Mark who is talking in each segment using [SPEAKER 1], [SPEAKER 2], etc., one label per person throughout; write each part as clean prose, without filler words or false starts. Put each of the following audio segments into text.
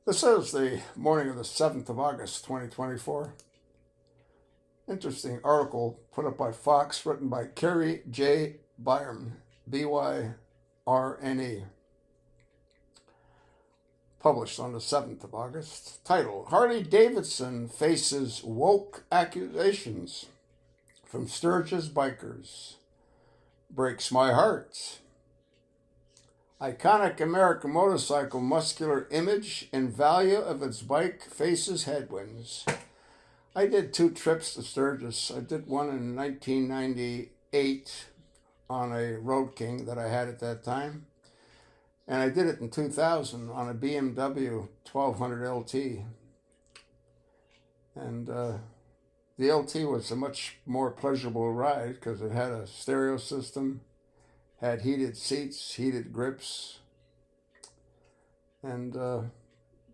[SPEAKER 1] This is the morning of the 7th of August, 2024. Interesting article put up by Fox, written by Carrie J. Byrne, B-Y-R-N-E. Published on the 7th of August. Title: Harley Davidson faces woke accusations from Sturgis bikers. Breaks my heart. Iconic American motorcycle muscular image and value of its bike faces headwinds. I did 2 trips to Sturgis. I did one in 1998 on a Road King that I had at that time. And I did it in 2000 on a BMW 1200 LT. And the LT was a much more pleasurable ride because it had a stereo system, had heated seats, heated grips, and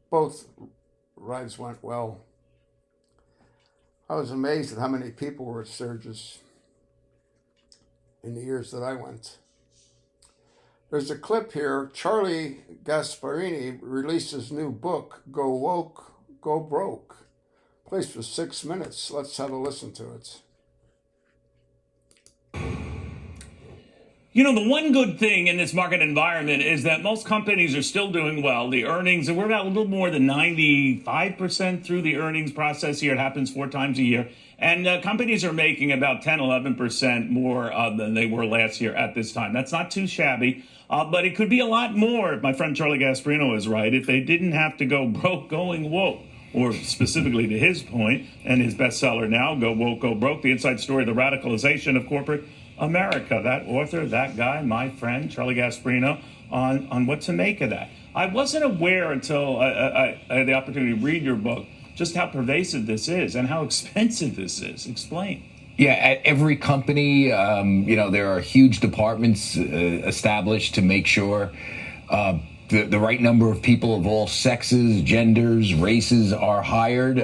[SPEAKER 1] both rides went well. I was amazed at how many people were at Sturgis in the years that I went. There's a clip here. Charlie Gasparini releases new book, Go Woke, Go Broke. Plays for 6 minutes. Let's have a listen to it.
[SPEAKER 2] You know, the one good thing in this market environment is that most companies are still doing well. The earnings, and we're about a little more than 95% through the earnings process here. It happens 4 times a year. And companies are making about 10, 11% more than they were last year at this time. That's not too shabby, but it could be a lot more, if my friend Charlie Gasparino is right, if they didn't have to go broke going woke. Or specifically to his point, and his bestseller now, Go Woke, Go Broke, the inside story of the radicalization of corporate America. That author, that guy, my friend, Charlie Gasparino, on what to make of that. I wasn't aware until I had the opportunity to read your book just how pervasive this is and how expensive this is. Explain.
[SPEAKER 3] Yeah, at every company, there are huge departments established to make sure the right number of people of all sexes, genders, races are hired.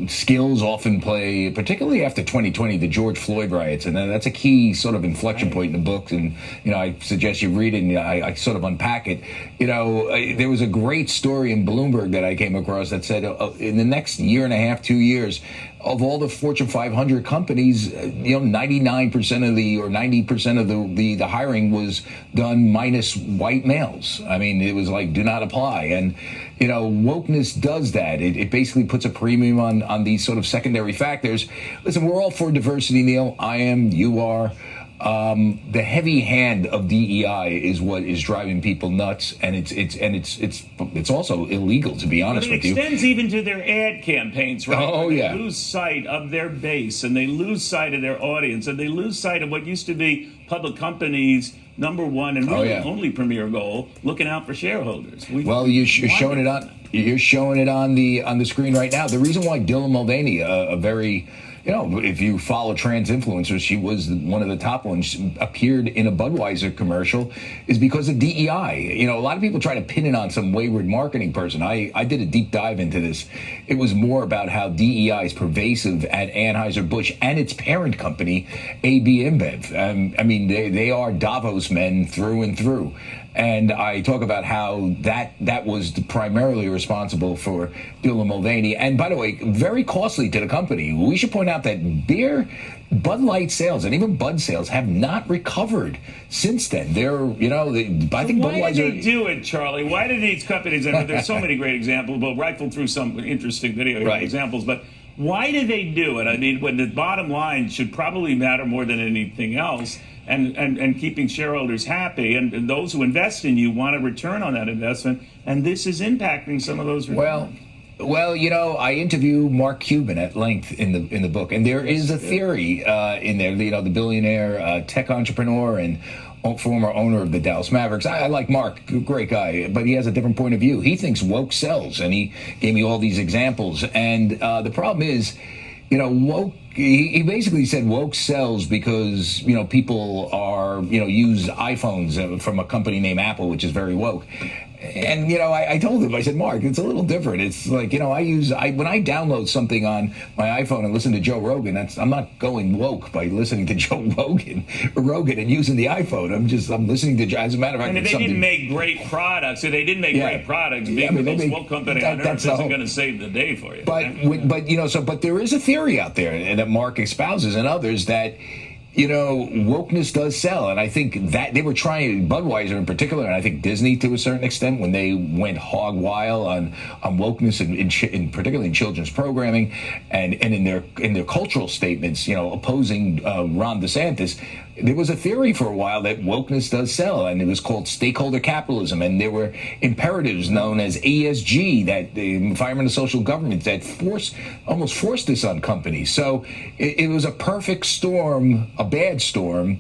[SPEAKER 3] Skills often play, particularly after 2020, the George Floyd riots, and that's a key sort of inflection point in the book. And I suggest you read it, and I sort of unpack it. There was a great story in Bloomberg that I came across that said in the next year and a half, 2 years, of all the Fortune 500 companies, 99% of the or 90% of the hiring was done minus white males. I mean, it was like, do not apply. And wokeness does that. It basically puts a premium on these sort of secondary factors. Listen, we're all for diversity, Neil. I am. You are. The heavy hand of DEI is what is driving people nuts, and it's also illegal, to be honest with you.
[SPEAKER 2] It extends even to their ad campaigns, right?
[SPEAKER 3] Oh, yeah.
[SPEAKER 2] They lose sight of their base, and they lose sight of their audience, and they lose sight of what used to be public companies' number one and really only premier goal, looking out for shareholders.
[SPEAKER 3] You're showing it on. You're showing it on the screen right now. The reason why Dylan Mulvaney, a very if you follow trans influencers, she was one of the top ones, appeared in a Budweiser commercial, is because of DEI. A lot of people try to pin it on some wayward marketing person. I did a deep dive into this. It was more about how DEI is pervasive at Anheuser-Busch and its parent company, AB InBev. They are Davos men through and through. And I talk about how that was primarily responsible for Dylan Mulvaney. And by the way, very costly to the company. We should point out that Bud Light sales and even Bud sales have not recovered since then. I think
[SPEAKER 2] why
[SPEAKER 3] Budweiser.
[SPEAKER 2] Did they do it, Charlie? Why did these companies? And there's so many great examples. We'll rifle through some interesting video examples, but why did they do it? I mean, when the bottom line should probably matter more than anything else. And keeping shareholders happy, and those who invest in you want a return on that investment, and this is impacting some of those returns.
[SPEAKER 3] Well, I interview Mark Cuban at length in the book, and there is a theory in there. The billionaire tech entrepreneur and former owner of the Dallas Mavericks. I like Mark, great guy, but he has a different point of view. He thinks woke sells, and he gave me all these examples. And the problem is, woke. He basically said woke sells because, people are, use iPhones from a company named Apple, which is very woke. And I told him, I said, Mark, it's a little different. It's like, when I download something on my iPhone and listen to Joe Rogan, I'm not going woke by listening to Joe Rogan and using the iPhone. I'm listening to, as a matter of fact,
[SPEAKER 2] and if they didn't make great products, being the most woke company on earth isn't going to save the day for you.
[SPEAKER 3] But there is a theory out there that Mark espouses and others that wokeness does sell. And I think that they were trying, Budweiser in particular, and I think Disney to a certain extent, when they went hog wild on wokeness, in particularly in children's programming and in their cultural statements, opposing Ron DeSantis. There was a theory for a while that wokeness does sell, and it was called stakeholder capitalism. And there were imperatives known as ESG, that the environment and social government, that almost forced this on companies. So it was a perfect storm, a bad storm,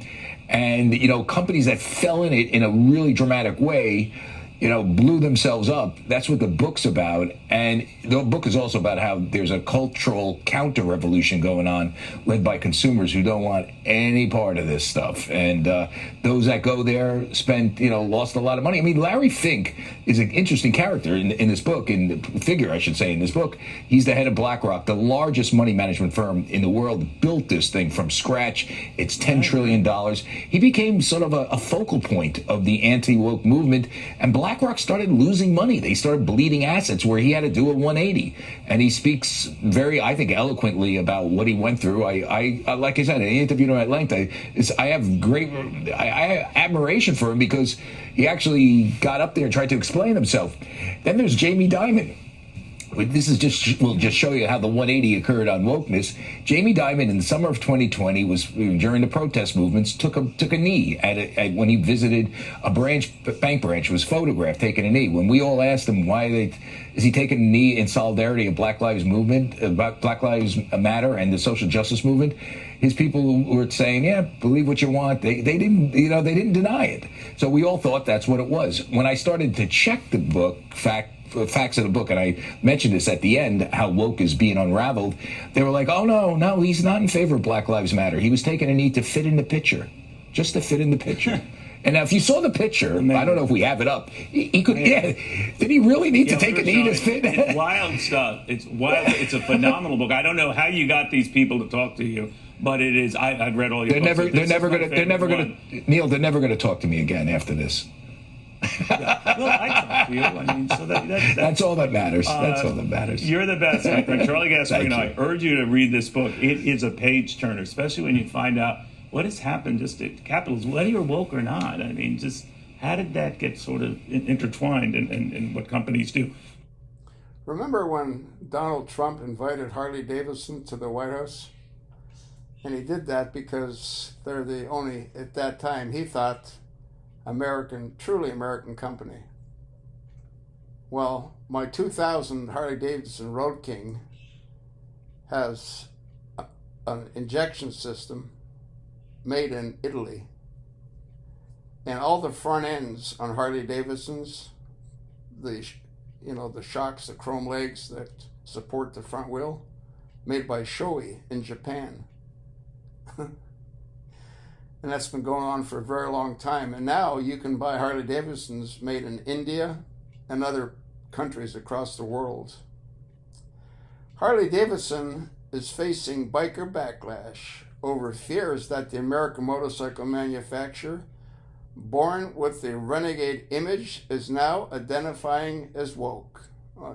[SPEAKER 3] and companies that fell in it in a really dramatic way, blew themselves up. That's what the book's about. And the book is also about how there's a cultural counter-revolution going on, led by consumers who don't want any part of this stuff. And those that go there lost a lot of money. I mean, Larry Fink is an interesting character in this book, figure, I should say, in this book. He's the head of BlackRock, the largest money management firm in the world, built this thing from scratch. It's $10 trillion. He became sort of a focal point of the anti-woke movement, and BlackRock started losing money. They started bleeding assets where he had to do a 180. And he speaks very, I think, eloquently about what he went through. I like I said, I interviewed him at length. I have great admiration for him because he actually got up there and tried to explain himself. Then there's Jamie Dimon. We'll just show you how the 180 occurred on wokeness. Jamie Dimon in the summer of 2020 was during the protest movements took a knee when he visited a bank branch, was photographed taking a knee. When we all asked him is he taking a knee in solidarity of Black Lives Matter and the social justice movement, his people were saying, yeah, believe what you want. They didn't deny it. So we all thought that's what it was. When I started to check the book, facts of the book, and I mentioned this at the end, how woke is being unraveled, they were like, oh no, he's not in favor of Black Lives Matter. He was taking a knee to fit in the picture, just to fit in the picture. And now if you saw the picture, I don't know if we have it up, he could, did he really need to take a knee to fit?
[SPEAKER 2] It's wild stuff. It's wild. It's a phenomenal book. I don't know how you got these people to talk to you, but it is, I've read all your books. They're never
[SPEAKER 3] going to talk to me again after this.
[SPEAKER 2] Yeah. Well, I talk to you. I mean, so
[SPEAKER 3] that's all that matters. That's all that matters.
[SPEAKER 2] You're the best, my friend. Charlie Gasparino, I urge you to read this book. It is a page turner, especially when you find out what has happened just to capitalism, whether you're woke or not. I mean, just how did that get sort of intertwined in what companies do?
[SPEAKER 1] Remember when Donald Trump invited Harley Davidson to the White House? And he did that because they're the only, at that time, he thought, truly American company. Well, my 2000 Harley Davidson Road King has an injection system made in Italy. And all the front ends on Harley Davidsons, the shocks, the chrome legs that support the front wheel, made by Shoei in Japan. And that's been going on for a very long time. And now you can buy Harley Davidsons made in India and other countries across the world. Harley Davidson is facing biker backlash over fears that the American motorcycle manufacturer, born with the renegade image, is now identifying as woke.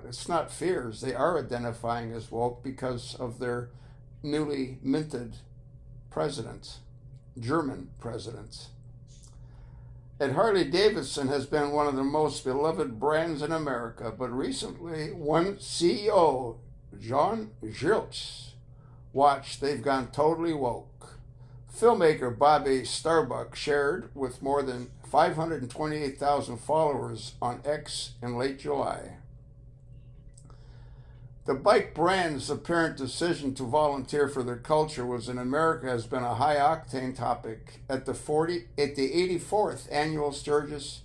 [SPEAKER 1] It's not fears. They are identifying as woke because of their newly minted president. German presidents. And Harley Davidson has been one of the most beloved brands in America, but recently one CEO, John Schultz, watched they've gone totally woke. Filmmaker Bobby Starbuck shared with more than 528,000 followers on X in late July. The bike brand's apparent decision to volunteer for their culture in America has been a high-octane topic at the 84th annual Sturgis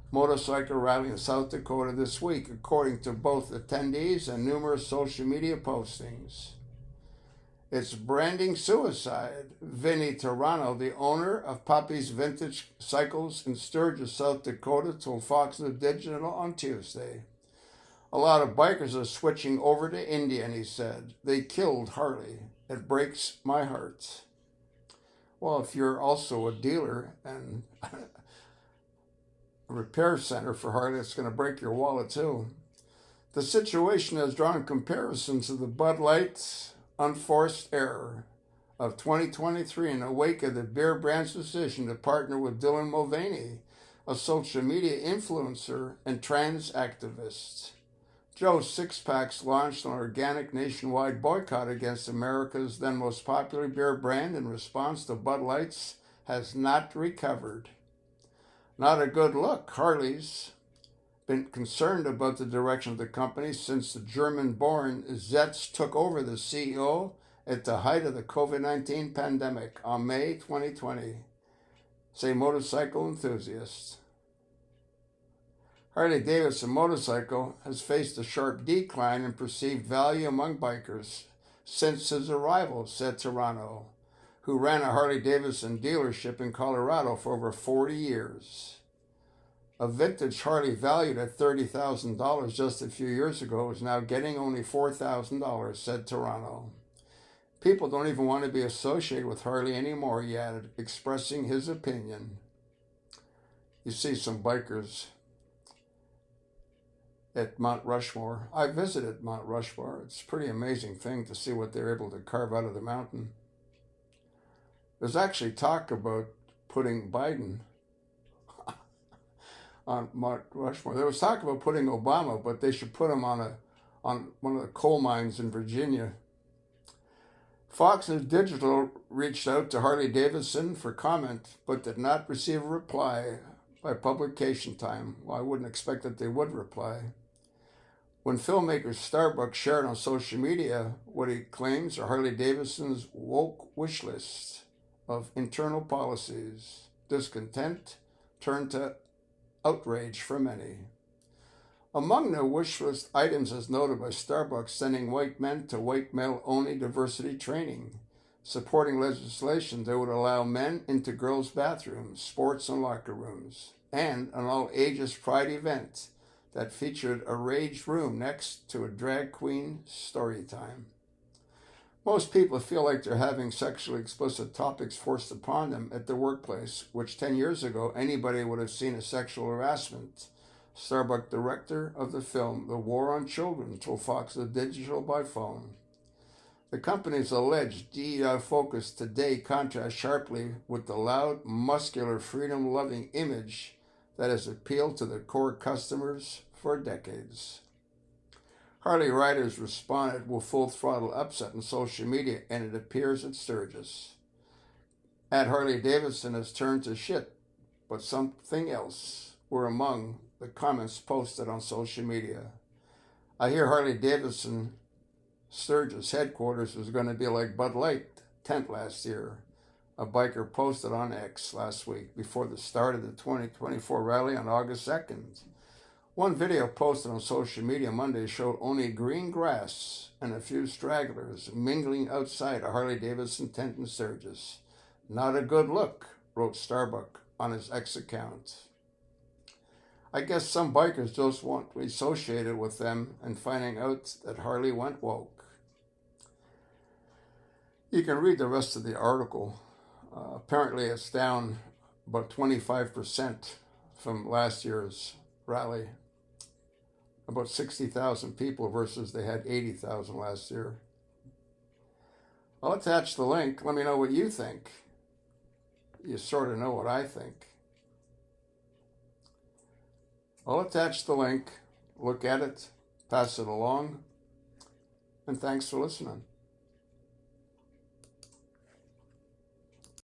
[SPEAKER 1] motorcycle rally in South Dakota this week, according to both attendees and numerous social media postings. It's branding suicide. Vinny Tarano, the owner of Puppy's Vintage Cycles in Sturgis, South Dakota, told Fox News Digital on Tuesday. A lot of bikers are switching over to Indian, he said. They killed Harley. It breaks my heart. Well, if you're also a dealer and a repair center for Harley, it's going to break your wallet too. The situation has drawn comparisons to the Bud Light unforced error of 2023 in the wake of the beer brand's decision to partner with Dylan Mulvaney, a social media influencer and trans activist. Joe's Six Packs launched an organic nationwide boycott against America's then most popular beer brand in response to Bud Light's has not recovered. Not a good look. Harley's been concerned about the direction of the company since the German-born Zetz took over the CEO at the height of the COVID-19 pandemic on May 2020, say motorcycle enthusiasts. Harley Davidson motorcycle has faced a sharp decline in perceived value among bikers since his arrival, said Tarano, who ran a Harley Davidson dealership in Colorado for over 40 years. A vintage Harley valued at $30,000 just a few years ago is now getting only $4,000, said Tarano. People don't even want to be associated with Harley anymore, he added, expressing his opinion. You see some bikers at Mount Rushmore. I visited Mount Rushmore. It's a pretty amazing thing to see what they're able to carve out of the mountain. There's actually talk about putting Biden on Mount Rushmore. There was talk about putting Obama, but they should put him on one of the coal mines in Virginia. Fox News Digital reached out to Harley Davidson for comment, but did not receive a reply by publication time. Well, I wouldn't expect that they would reply. When filmmaker Starbucks shared on social media what he claims are Harley Davidson's woke wish list of internal policies, discontent turned to outrage for many. Among the wish list items as noted by Starbucks, sending white men to white male-only diversity training, supporting legislation that would allow men into girls' bathrooms, sports and locker rooms, and an all-ages pride event that featured a rage room next to a drag queen story time. Most people feel like they're having sexually explicit topics forced upon them at the workplace, which 10 years ago anybody would have seen as sexual harassment. Starbucks director of the film The War on Children told Fox Digital by phone. The company's alleged DEI focus today contrasts sharply with the loud, muscular, freedom-loving image that has appealed to the core customers for decades. Harley riders responded with full-throttle upset on social media, and it appears at Sturgis. At Harley Davidson has turned to shit, but something else were among the comments posted on social media. I hear Harley Davidson Sturgis headquarters was going to be like Bud Light tent last year. A biker posted on X last week before the start of the 2024 rally on August 2nd. One video posted on social media Monday showed only green grass and a few stragglers mingling outside a Harley Davidson tent in Sturgis. Not a good look, wrote Starbuck on his X account. I guess some bikers just want to be associated with them and finding out that Harley went woke. You can read the rest of the article. Apparently it's down about 25% from last year's rally. About 60,000 people versus they had 80,000 last year. I'll attach the link. Let me know what you think. You sort of know what I think. I'll attach the link. Look at it. Pass it along. And thanks for listening.